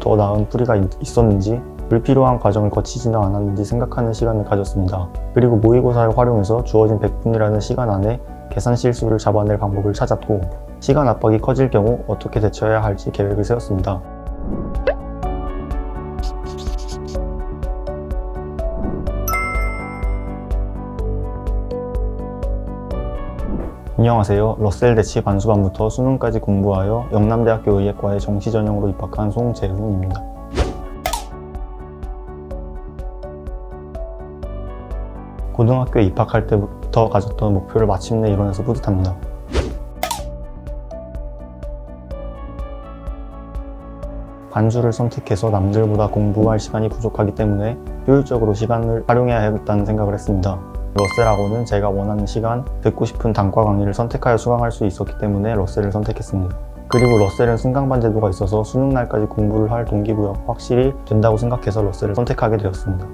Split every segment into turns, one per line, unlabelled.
더 나은 풀이가 있었는지, 불필요한 과정을 거치지는 않았는지 생각하는 시간을 가졌습니다. 그리고 모의고사를 활용해서 주어진 100분이라는 시간 안에 계산 실수를 잡아낼 방법을 찾았고, 시간 압박이 커질 경우 어떻게 대처해야 할지 계획을 세웠습니다. 안녕하세요. 러셀 대치 반수반부터 수능까지 공부하여 영남대학교 의예과에 정시 전형으로 입학한 송재훈입니다. 고등학교에 입학할 때부터 가졌던 목표를 마침내 이뤄내서 뿌듯합니다. 반수를 선택해서 남들보다 공부할 시간이 부족하기 때문에 효율적으로 시간을 활용해야겠다는 생각을 했습니다. 러셀하고는 제가 원하는 시간, 듣고 싶은 단과 강의를 선택하여 수강할 수 있었기 때문에 러셀을 선택했습니다. 그리고 러셀은 승강반 제도가 있어서 수능 날까지 공부를 할 동기부여가 확실히 된다고 생각해서 러셀을 선택하게 되었습니다.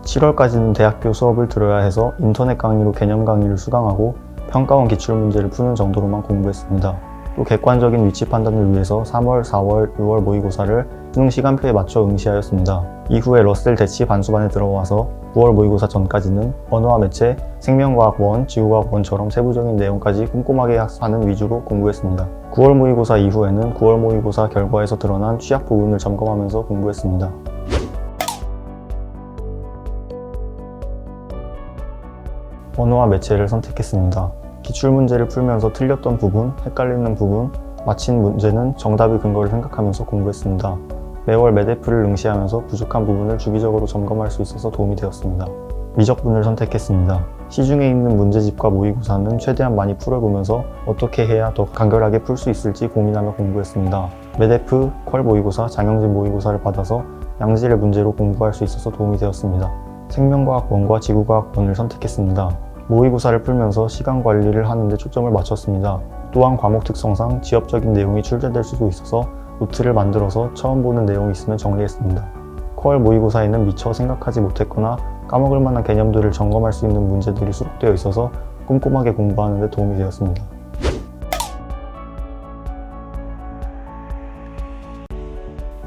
(7월까지는) 대학교 수업을 들어야 해서 인터넷 강의로 개념 강의를 수강하고 평가원 기출문제를 푸는 정도로만 공부했습니다. 또 객관적인 위치 판단을 위해서 3월, 4월, 6월 모의고사를 수능 시간표에 맞춰 응시하였습니다. 이후에 러셀 대치 반수반에 들어와서 9월 모의고사 전까지는 언어와 매체, 생명과학 1, 지구과학 1처럼 세부적인 내용까지 꼼꼼하게 학습하는 위주로 공부했습니다. 9월 모의고사 이후에는 9월 모의고사 결과에서 드러난 취약 부분을 점검하면서 공부했습니다. 언어와 매체를 선택했습니다. 기출문제를 풀면서 틀렸던 부분, 헷갈리는 부분, 맞힌 문제는 정답의 근거를 생각하면서 공부했습니다. 매월 매대표를 응시하면서 부족한 부분을 주기적으로 점검할 수 있어서 도움이 되었습니다. 미적분을 선택했습니다. 시중에 있는 문제집과 모의고사는 최대한 많이 풀어보면서 어떻게 해야 더 간결하게 풀 수 있을지 고민하며 공부했습니다. 매대프, 퀄 모의고사, 장영진 모의고사를 받아서 양질의 문제로 공부할 수 있어서 도움이 되었습니다. 생명과학 1과 지구과학 1을 선택했습니다. 모의고사를 풀면서 시간 관리를 하는데 초점을 맞췄습니다. 또한 과목 특성상 지엽적인 내용이 출제될 수도 있어서 노트를 만들어서 처음 보는 내용이 있으면 정리했습니다. 퀄 모의고사에는 미처 생각하지 못했거나 까먹을 만한 개념들을 점검할 수 있는 문제들이 수록되어 있어서 꼼꼼하게 공부하는 데 도움이 되었습니다.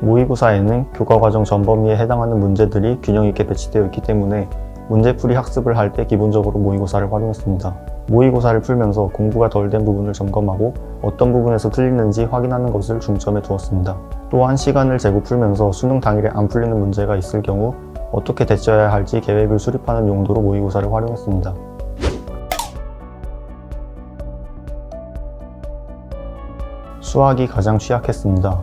모의고사에는 교과과정 전 범위에 해당하는 문제들이 균형 있게 배치되어 있기 때문에 문제풀이 학습을 할 때 기본적으로 모의고사를 활용했습니다. 모의고사를 풀면서 공부가 덜 된 부분을 점검하고 어떤 부분에서 틀리는지 확인하는 것을 중점에 두었습니다. 또한 시간을 재고 풀면서 수능 당일에 안 풀리는 문제가 있을 경우 어떻게 대처해야 할지 계획을 수립하는 용도로 모의고사를 활용했습니다. 수학이 가장 취약했습니다.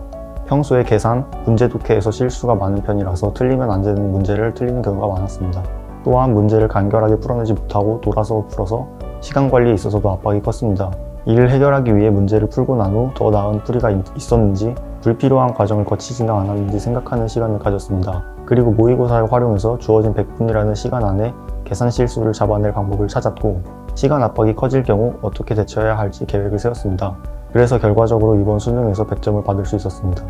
평소에 계산, 문제 독해에서 실수가 많은 편이라서 틀리면 안 되는 문제를 틀리는 경우가 많았습니다. 또한 문제를 간결하게 풀어내지 못하고 돌아서 풀어서 시간 관리에 있어서도 압박이 컸습니다. 이를 해결하기 위해 문제를 풀고 난 후 더 나은 풀이가 있었는지, 불필요한 과정을 거치지는 않았는지 생각하는 시간을 가졌습니다. 그리고 모의고사를 활용해서 주어진 100분이라는 시간 안에 계산 실수를 잡아낼 방법을 찾았고, 시간 압박이 커질 경우 어떻게 대처해야 할지 계획을 세웠습니다. 그래서 결과적으로 이번 수능에서 100점을 받을 수 있었습니다.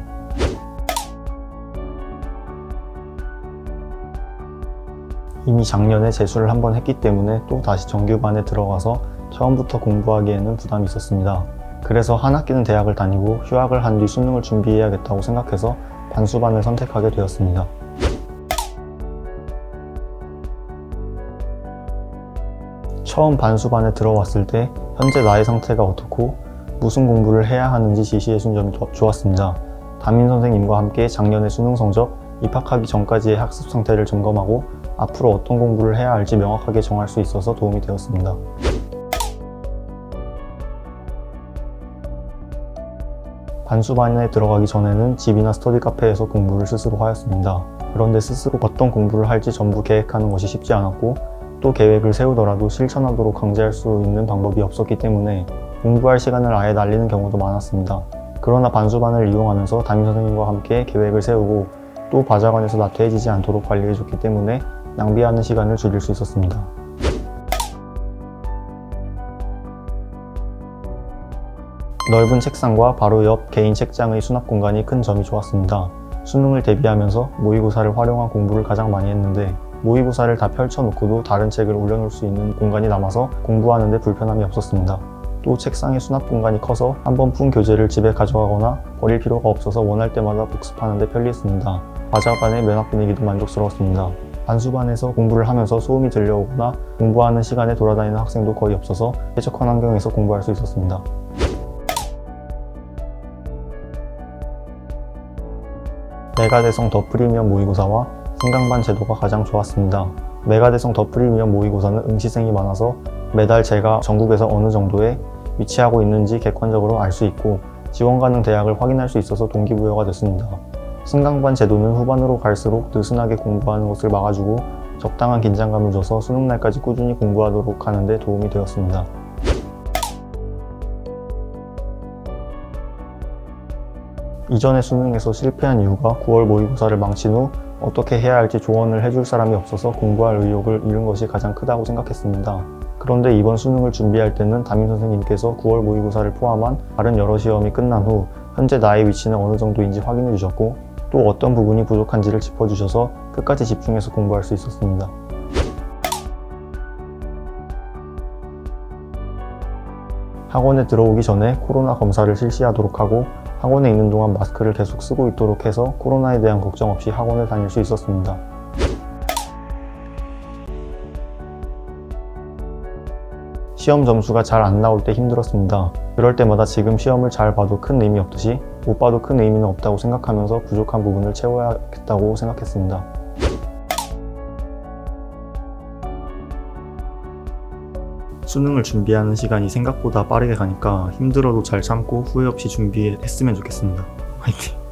이미 작년에 재수를 한번 했기 때문에 또 다시 정규반에 들어가서 처음부터 공부하기에는 부담이 있었습니다. 그래서 한 학기는 대학을 다니고 휴학을 한 뒤 수능을 준비해야겠다고 생각해서 반수반을 선택하게 되었습니다. 처음 반수반에 들어왔을 때 현재 나의 상태가 어떻고 무슨 공부를 해야 하는지 지시해준 점이 좋았습니다. 담임 선생님과 함께 작년의 수능 성적, 입학하기 전까지의 학습 상태를 점검하고 앞으로 어떤 공부를 해야 할지 명확하게 정할 수 있어서 도움이 되었습니다. 반수반에 들어가기 전에는 집이나 스터디 카페에서 공부를 스스로 하였습니다. 그런데 스스로 어떤 공부를 할지 전부 계획하는 것이 쉽지 않았고, 또 계획을 세우더라도 실천하도록 강제할 수 있는 방법이 없었기 때문에 공부할 시간을 아예 날리는 경우도 많았습니다. 그러나 반수반을 이용하면서 담임 선생님과 함께 계획을 세우고 또 바자관에서 나태해지지 않도록 관리해줬기 때문에 낭비하는 시간을 줄일 수 있었습니다. 넓은 책상과 바로 옆 개인 책장의 수납 공간이 큰 점이 좋았습니다. 수능을 대비하면서 모의고사를 활용한 공부를 가장 많이 했는데 모의고사를 다 펼쳐놓고도 다른 책을 올려놓을 수 있는 공간이 남아서 공부하는 데 불편함이 없었습니다. 또 책상의 수납 공간이 커서 한번 푼 교재를 집에 가져가거나 버릴 필요가 없어서 원할 때마다 복습하는 데 편리했습니다. 과자반의 면학 분위기도 만족스러웠습니다. 반수반에서 공부를 하면서 소음이 들려오거나 공부하는 시간에 돌아다니는 학생도 거의 없어서 쾌적한 환경에서 공부할 수 있었습니다. 메가대성 더 프리미엄 모의고사와 승강반 제도가 가장 좋았습니다. 메가대성 더 프리미엄 모의고사는 응시생이 많아서 매달 제가 전국에서 어느 정도에 위치하고 있는지 객관적으로 알 수 있고 지원 가능 대학을 확인할 수 있어서 동기부여가 됐습니다. 승강반 제도는 후반으로 갈수록 느슨하게 공부하는 것을 막아주고 적당한 긴장감을 줘서 수능날까지 꾸준히 공부하도록 하는 데 도움이 되었습니다. 이전에 수능에서 실패한 이유가 9월 모의고사를 망친 후 어떻게 해야 할지 조언을 해줄 사람이 없어서 공부할 의욕을 잃은 것이 가장 크다고 생각했습니다. 그런데 이번 수능을 준비할 때는 담임 선생님께서 9월 모의고사를 포함한 다른 여러 시험이 끝난 후 현재 나의 위치는 어느 정도인지 확인해 주셨고 또 어떤 부분이 부족한지를 짚어주셔서 끝까지 집중해서 공부할 수 있었습니다. 학원에 들어오기 전에 코로나 검사를 실시하도록 하고 학원에 있는 동안 마스크를 계속 쓰고 있도록 해서 코로나에 대한 걱정 없이 학원을 다닐 수 있었습니다. 시험 점수가 잘 안 나올 때 힘들었습니다. 그럴 때마다 지금 시험을 잘 봐도 큰 의미 없듯이 못 봐도 큰 의미는 없다고 생각하면서 부족한 부분을 채워야겠다고 생각했습니다. 수능을 준비하는 시간이 생각보다 빠르게 가니까 힘들어도 잘 참고 후회 없이 준비했으면 좋겠습니다. 화이팅!